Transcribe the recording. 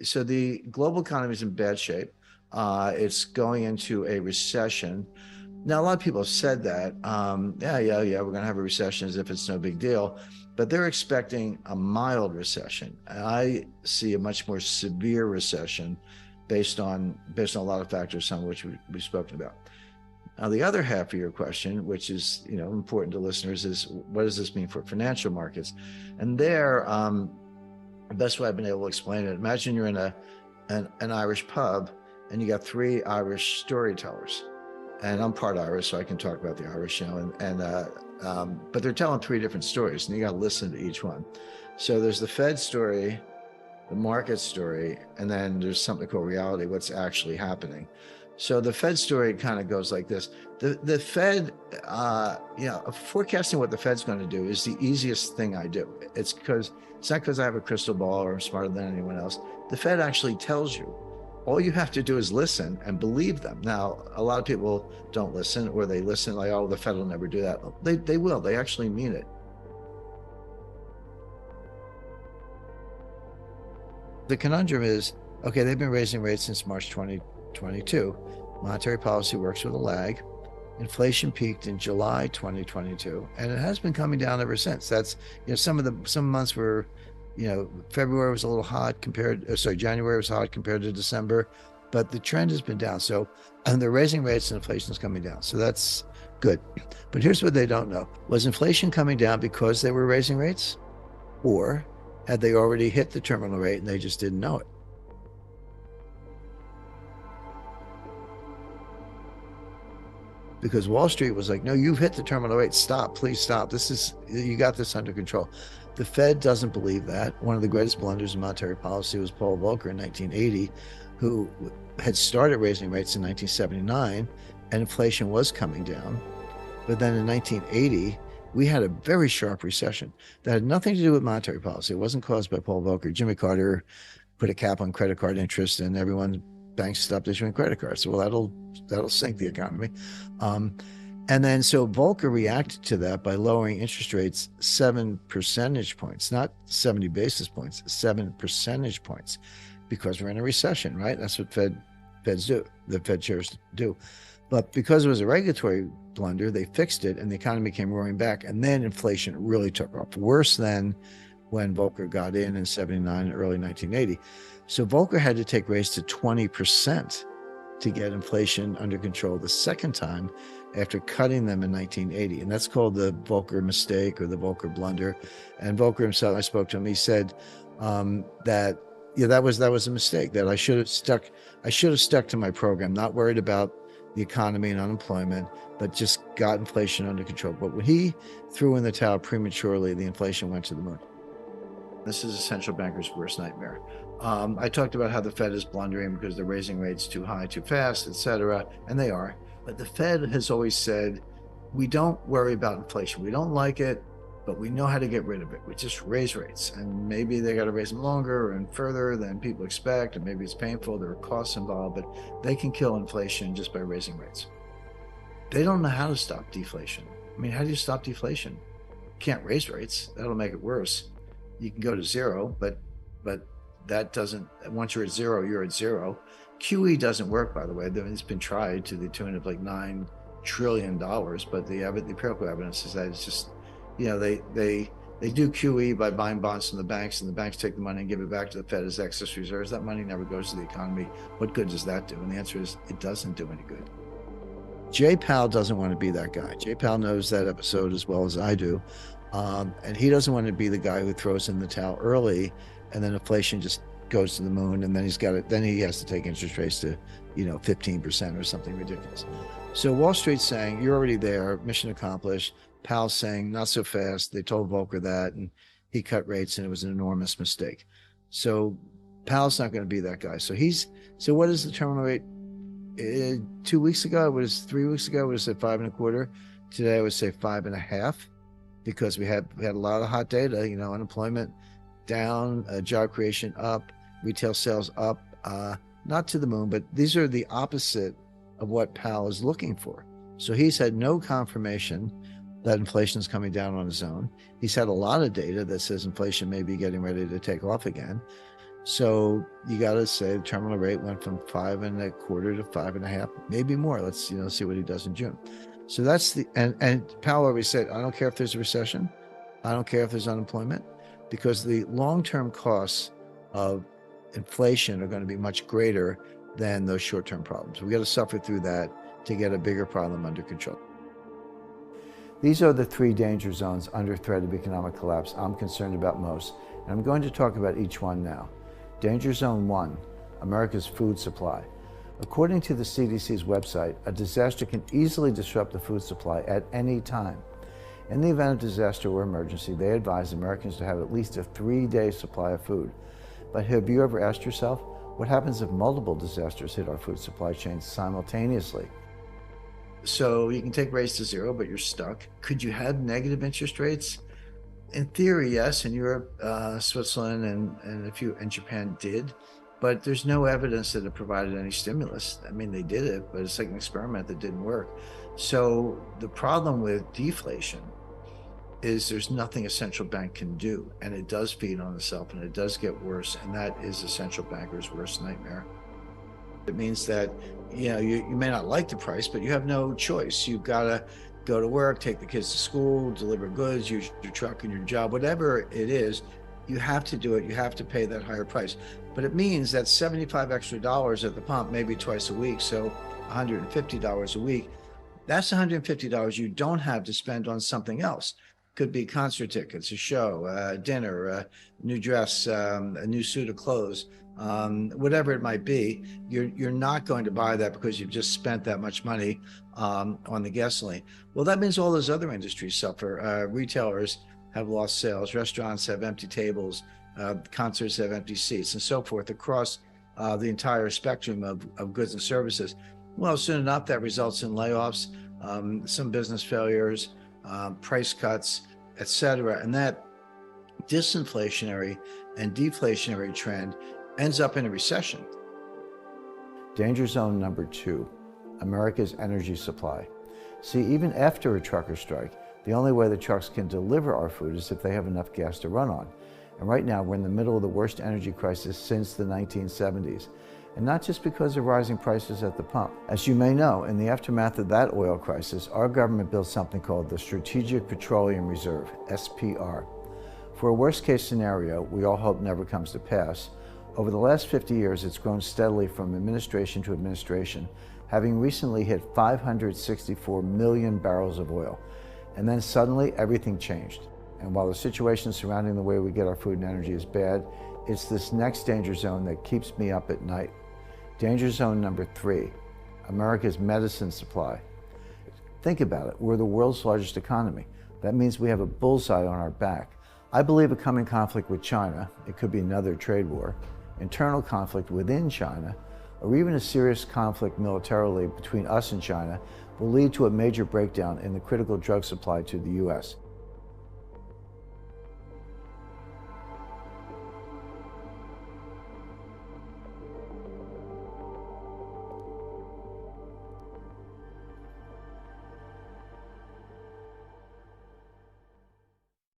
So the global economy is in bad shape. It's going into a recession. Now, a lot of people have said that, yeah, we're going to have a recession as if it's no big deal, but they're expecting a mild recession. I see a much more severe recession based on a lot of factors, some of which we've spoken about. Now, the other half of your question, which is important to listeners, is what does this mean for financial markets? And there, the best way I've been able to explain it, imagine you're in an Irish pub and you got three Irish storytellers. And I'm part Irish, so I can talk about the Irish, but they're telling three different stories, and you got to listen to each one. So there's the Fed story, the market story, and then there's something called reality, what's actually happening. So the Fed story kind of goes like this. The Fed, forecasting what the Fed's going to do is the easiest thing I do. It's not because I have a crystal ball or I'm smarter than anyone else. The Fed actually tells you. All you have to do is listen and believe them. Now, a lot of people don't listen, or they listen like, oh, the Fed will never do that. They will. They actually mean it. The conundrum is, okay, they've been raising rates since March 2022. Monetary policy works with a lag. Inflation peaked in July 2022, and it has been coming down ever since. That's, some months were, February was a little hot January was hot compared to December, but the trend has been down. So, and they're raising rates and inflation is coming down. So that's good. But here's what they don't know. Was inflation coming down because they were raising rates? Or had they already hit the terminal rate and they just didn't know it? Because Wall Street was like, no, you've hit the terminal rate. Stop, please stop. You got this under control. The Fed doesn't believe that. One of the greatest blunders in monetary policy was Paul Volcker in 1980, who had started raising rates in 1979, and inflation was coming down. But then in 1980, we had a very sharp recession that had nothing to do with monetary policy. It wasn't caused by Paul Volcker. Jimmy Carter put a cap on credit card interest, and banks stopped issuing credit cards. So, well, that'll sink the economy. And then so Volcker reacted to that by lowering interest rates 7 percentage points, not 70 basis points, 7 percentage points, because we're in a recession, right? That's what Feds do, the Fed chairs do. But because it was a regulatory blunder, they fixed it and the economy came roaring back. And then inflation really took off, worse than when Volcker got in 79 and early 1980. So Volcker had to take rates to 20% to get inflation under control the second time after cutting them in 1980. And that's called the Volcker mistake or the Volcker blunder. And Volcker himself, I spoke to him, he said that was a mistake, that I should have stuck to my program, not worried about the economy and unemployment, but just got inflation under control. But when he threw in the towel prematurely, the inflation went to the moon. This is a central banker's worst nightmare. I talked about how the Fed is blundering because they're raising rates too high, too fast, etc. And they are. But the Fed has always said, we don't worry about inflation. We don't like it, but we know how to get rid of it. We just raise rates. And maybe they got to raise them longer and further than people expect, and maybe it's painful. There are costs involved, but they can kill inflation just by raising rates. They don't know how to stop deflation. I mean, how do you stop deflation? You can't raise rates. That'll make it worse. You can go to zero, but that doesn't, once you're at zero, you're at zero. QE doesn't work, by the way. It's been tried to the tune of like $9 trillion, but the empirical evidence is that it's just, they do QE by buying bonds from the banks, and the banks take the money and give it back to the Fed as excess reserves. That money never goes to the economy. What good does that do? And the answer is it doesn't do any good. Jay Powell doesn't want to be that guy. Jay Powell knows that episode as well as I do. And he doesn't want to be the guy who throws in the towel early and then inflation just goes to the moon, and then he has to take interest rates to 15% or something ridiculous. So Wall Street's saying, you're already there, mission accomplished. Powell's saying, not so fast. They told Volcker that, and he cut rates, and it was an enormous mistake. So Powell's not going to be that guy. So what is the terminal rate? 2 weeks ago, it was 3 weeks ago, it was at 5.25. Today, I would say 5.5, because we had a lot of hot data, unemployment down, job creation up, retail sales up, not to the moon, but these are the opposite of what Powell is looking for. So he's had no confirmation that inflation is coming down on its own. He's had a lot of data that says inflation may be getting ready to take off again. So you got to say the terminal rate went from 5.25 to 5.5, maybe more. Let's see what he does in June. So that's and Powell always said, I don't care if there's a recession, I don't care if there's unemployment, because the long-term costs of inflation are going to be much greater than those short-term problems. We got to suffer through that to get a bigger problem under control. These are the 3 danger zones under threat of economic collapse I'm concerned about most, and I'm going to talk about each one now. Danger Zone 1, America's food supply. According to the CDC's website, a disaster can easily disrupt the food supply at any time. In the event of disaster or emergency, they advise Americans to have at least a 3-day supply of food. But have you ever asked yourself, what happens if multiple disasters hit our food supply chains simultaneously? So you can take rates to 0, but you're stuck. Could you have negative interest rates? In theory, yes. In Europe, Switzerland, and Japan did, but there's no evidence that it provided any stimulus. I mean, they did it, but it's like an experiment that didn't work. So the problem with deflation is there's nothing a central bank can do, and it does feed on itself, and it does get worse, and that is a central banker's worst nightmare. It means that you may not like the price, but you have no choice. You've got to go to work, take the kids to school, deliver goods, use your truck and your job, whatever it is, you have to do it. You have to pay that higher price. But it means that $75 extra at the pump, maybe twice a week, so $150 a week. That's $150 you don't have to spend on something else. Could be concert tickets, a show, dinner, a new dress, a new suit of clothes, whatever it might be. You're not going to buy that because you've just spent that much money on the gasoline. Well, that means all those other industries suffer. Retailers have lost sales, restaurants have empty tables, concerts have empty seats, and so forth across the entire spectrum of goods and services. Well, soon enough, that results in layoffs, some business failures, price cuts, etc. And that disinflationary and deflationary trend ends up in a recession. Danger zone number 2, America's energy supply. See, even after a trucker strike, the only way the trucks can deliver our food is if they have enough gas to run on. And right now, we're in the middle of the worst energy crisis since the 1970s. And not just because of rising prices at the pump. As you may know, in the aftermath of that oil crisis, our government built something called the Strategic Petroleum Reserve, SPR. For a worst-case scenario, we all hope never comes to pass, over the last 50 years, it's grown steadily from administration to administration, having recently hit 564 million barrels of oil. And then suddenly, everything changed. And while the situation surrounding the way we get our food and energy is bad, it's this next danger zone that keeps me up at night. Danger zone number 3, America's medicine supply. Think about it, we're the world's largest economy. That means we have a bullseye on our back. I believe a coming conflict with China, it could be another trade war, internal conflict within China, or even a serious conflict militarily between us and China will lead to a major breakdown in the critical drug supply to the US.